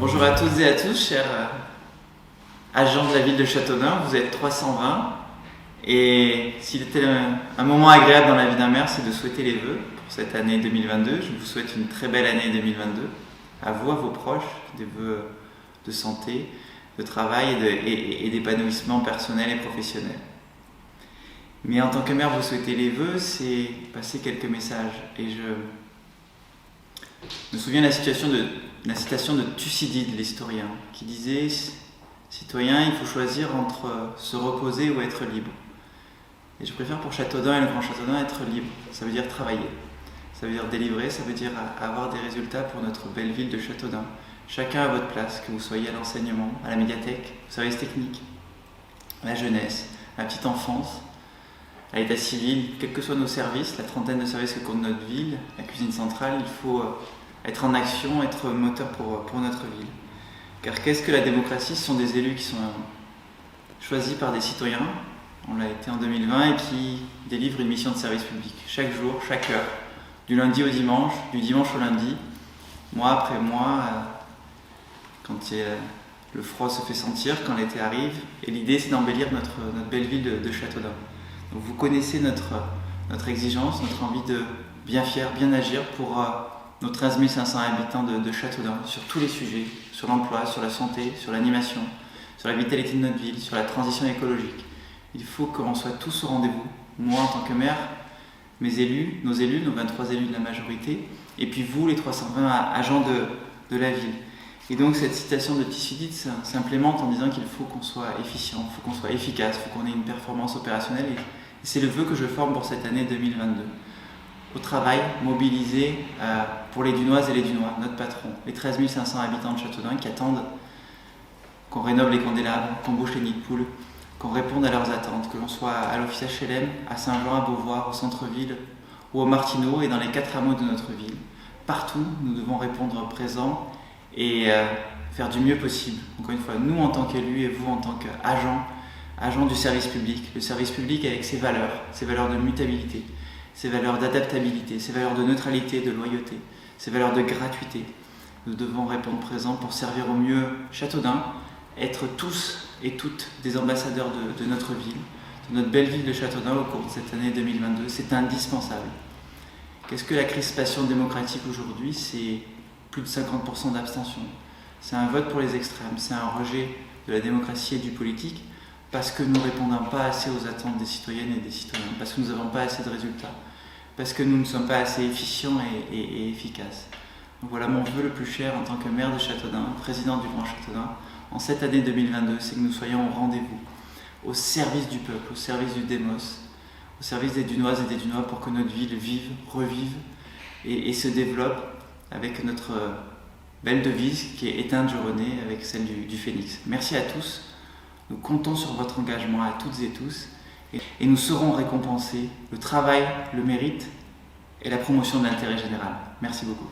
Bonjour à toutes et à tous, chers agents de la ville de Châteaudun, vous êtes 320 et s'il était un moment agréable dans la vie d'un maire, c'est de souhaiter les vœux pour cette année 2022. Je vous souhaite une très belle année 2022, à vous, à vos proches, des vœux de santé, de travail et d'épanouissement personnel et professionnel. Mais en tant que maire, vous souhaitez les vœux, c'est passer quelques messages. Et je me souviens de la citation de Thucydide, l'historien, qui disait « Citoyen, il faut choisir entre se reposer ou être libre. » Et je préfère pour Châteaudun et le Grand Châteaudun être libre. Ça veut dire travailler, ça veut dire délivrer, ça veut dire avoir des résultats pour notre belle ville de Châteaudun. Chacun à votre place, que vous soyez à l'enseignement, à la médiathèque, au service technique, à la jeunesse, à la petite enfance, à l'état civil, quels que soient nos services, la trentaine de services que compte notre ville, la cuisine centrale, il faut être en action, être moteur pour notre ville. Car qu'est-ce que la démocratie? Ce sont des élus qui sont choisis par des citoyens, on l'a été en 2020, et qui délivrent une mission de service public, chaque jour, chaque heure, du lundi au dimanche, du dimanche au lundi, mois après mois, quand le froid se fait sentir, quand l'été arrive, et l'idée c'est d'embellir notre belle ville de Châteaudun. Donc vous connaissez notre exigence, notre envie de bien faire, bien agir pour nos 13 500 habitants de Châteaudun, sur tous les sujets, sur l'emploi, sur la santé, sur l'animation, sur la vitalité de notre ville, sur la transition écologique. Il faut qu'on soit tous au rendez-vous, moi en tant que maire, mes élus, nos 23 élus de la majorité, et puis vous, les 320 agents de la ville. Et donc cette citation de Thucydide s'implémente en disant qu'il faut qu'on soit efficient, il faut qu'on soit efficace, il faut qu'on ait une performance opérationnelle, et c'est le vœu que je forme pour cette année 2022. Au travail, mobilisé pour les Dunoises et les Dunois, notre patron, les 13 500 habitants de Châteaudun qui attendent qu'on rénove les candélabres, qu'on bouche les nids de poules, qu'on réponde à leurs attentes, que l'on soit à l'office HLM, à Saint-Jean, à Beauvoir, au centre-ville ou au Martineau et dans les 4 hameaux de notre ville. Partout, nous devons répondre présent et faire du mieux possible. Encore une fois, nous en tant qu'élus et vous en tant qu'agents du service public, le service public avec ses valeurs de mutabilité, ses valeurs d'adaptabilité, ses valeurs de neutralité, de loyauté, ses valeurs de gratuité. Nous devons répondre présent pour servir au mieux Châteaudun, être tous et toutes des ambassadeurs de notre ville, de notre belle ville de Châteaudun au cours de cette année 2022. C'est indispensable. Qu'est-ce que la crispation démocratique aujourd'hui? C'est plus de 50% d'abstention. C'est un vote pour les extrêmes, c'est un rejet de la démocratie et du politique parce que nous ne répondons pas assez aux attentes des citoyennes et des citoyens, parce que nous n'avons pas assez de résultats, parce que nous ne sommes pas assez efficients et efficaces. Donc voilà mon vœu le plus cher en tant que maire de Châteaudun, président du Grand Châteaudun, en cette année 2022, c'est que nous soyons au rendez-vous, au service du peuple, au service du démos, au service des Dunoises et des Dunois pour que notre ville vive, revive et se développe avec notre belle devise qui est éteinte, je renais, avec celle du phénix. Merci à tous, nous comptons sur votre engagement à toutes et tous et nous saurons récompenser le travail, le mérite et la promotion de l'intérêt général. Merci beaucoup.